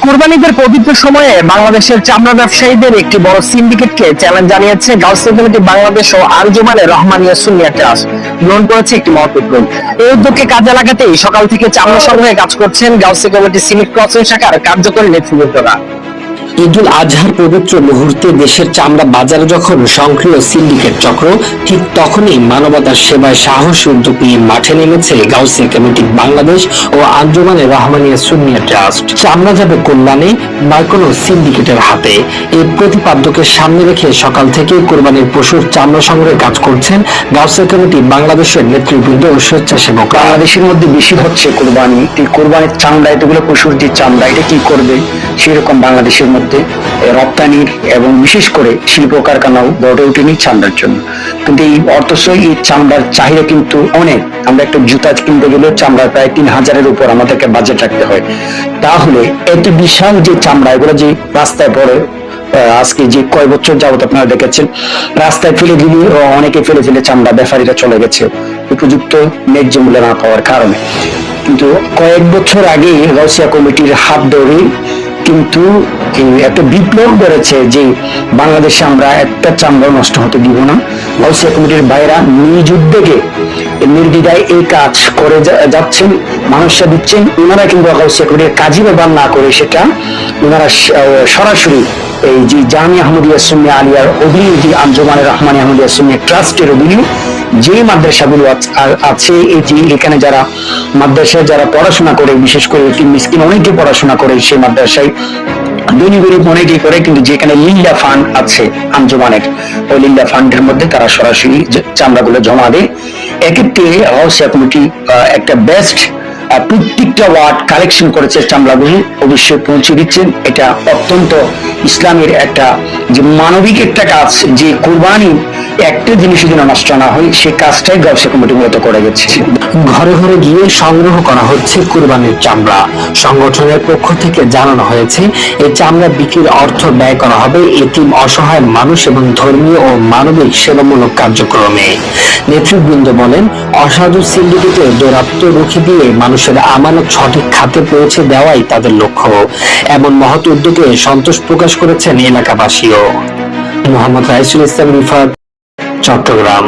কুরবানিদের পবিত্র সময়ে বাংলাদেশের চামড়া ব্যবসায়ীদের একটি বড় সিন্ডিকেটকে চ্যালেঞ্জ জানিয়েছে গাউসিয়া কমিটি বাংলাদেশ ও আঞ্জুমানে রহমানিয়া সুন্নিয়া ট্রাস্ট গ্রহণ করেছে একটি মহৎ উদ্যোগ। এই উদ্যোগকে কাজে লাগাতেই সকাল থেকে চামড়া সংগ্রহে কাজ করছেন গাউসিয়া কমিটি সিনিয়র ক্রসিং শাখার কার্যকরী নেতৃবৃন্দরা। ঈদুল আজহার পবিত্র মুহূর্তে দেশের চামড়া বাজারে যখন সক্রিয় সিন্ডিকেট চক্র, ঠিক তখনই মানবতার সেবায় সাহসী উদ্যোগ নিয়ে মাঠে নেমেছে গাউসিয়া কমিটি বাংলাদেশ ও আঞ্জুমানে রহমানিয়া সুন্নিয়া ট্রাস্ট। চামড়া যাবে কল্যাণে, নয় কোনো সিন্ডিকেটের হাতে। এই প্রতিপাদ্যকে সামনে রেখে সকাল থেকে কোরবানির পশুর চামড়া সংগ্রহে কাজ করছেন গাউসিয়া কমিটি বাংলাদেশের নেতৃবৃন্দ ও স্বেচ্ছাসেবক। বাংলাদেশের মধ্যে বেশি হচ্ছে কোরবানি, কোরবানির চামড়া, এতগুলো পশুর যে চামড়া, এটা কি করবে সেরকম বাংলাদেশের মধ্যে রপ্তানির এবং বিশেষ করে শিল্প কারখানাও গড়ে ওঠেনি চামড়ার জন্য। কিন্তু এই অর্থ এই চামড়ার চাহিদা কিন্তু অনেক। আমরা একটা জুতা কিনতে গেলে চামড়া প্রায় 3000-এর উপর আমাদেরকে বাজেট রাখতে হয়। তাহলে এত বিশাল যে চামড়া, এগুলো যে রাস্তায় পড়ে, আজকে যে কয় বছর যাবত আপনারা দেখেছেন রাস্তায় ফেলে দিলে অনেকে ফেলে চামড়া ব্যাপারীরা চলে গেছে উপযুক্ত ন্যায্য মূল্য না পাওয়ার কারণে। কিন্তু কয়েক বছর আগে গাউসিয়া কমিটির হাত ধরে কিন্তু একটা বিপ্লব করেছে যে বাংলাদেশে আমরা একটা চামড়া নষ্ট হতে দিব না। গাউসিয়া কমিটির ভাইরা নিজ উদ্যোগে নির্দ্বিধায় এই কাজ করে যাচ্ছেন, মানুষরা দিচ্ছেন। ওনারা কিন্তু গাউসিয়া কমিটির কাজী ব্যবহার না করে সেটা ওনারা সরাসরি এই যে জামিয়া আহমদিয়া সুন্নিয়া আলিয়ার অধীনে, যে আঞ্জুমানে রহমানিয়া আহমদিয়া সুন্নিয়া ট্রাস্টের অধীনে যে মাদ্রাসাগুলো আছে, এই যে এখানে যারা মাদ্রাসায় যারা পড়াশোনা করে, বিশেষ করে মিসকিন অনেকে পড়াশোনা করে সেই মাদ্রাসায়, ধনী গরিব অনেকেই করে, কিন্তু যেখানে লিল্লা ফান্ড আছে আঞ্জুমানের, ওই লিল্লা ফান্ডের মধ্যে তারা সরাসরি চামড়াগুলো জমা দেয়। এক্ষেত্রে গাউসিয়া কমিটি একটা বেস্ট প্রত্যেকটা ওয়ার্ড কালেকশন করেছে, চামড়াগুলি অবশ্যই পৌঁছে দিচ্ছেন। এটা অত্যন্ত ইসলামের একটা যে মানবিক একটা কাজ, যে কুরবানি একটা জিনিস যেন নষ্ট না হয়, সে কাজটাই গাউসিয়া কমিটি মূলত করে গেছে। ঘরে ঘরে গিয়ে সংগ্রহ করা হচ্ছে কুরবানির চামড়া। সংগঠনের পক্ষ থেকে জানানো হয়েছে এই চামড়া বিক্রির অর্থ ব্যয় করা হবে এতিম, অসহায় মানুষ এবং ধর্মীয় ও মানবিক সেবামূলক কার্যক্রমে। নেতৃবৃন্দ বলেন, অসাধু সিন্ডিকেটের দৌরাত্ম্য রুখে দিয়ে মানুষের আমানত সঠিক খাতে পৌঁছে দেওয়াই তাদের লক্ষ্য। এমন মহৎ উদ্যোগে সন্তোষ প্রকাশ করেছেন এলাকাবাসীও। মোহাম্মদ রাইসুল ইসলাম রিফাত, চট্টগ্রাম।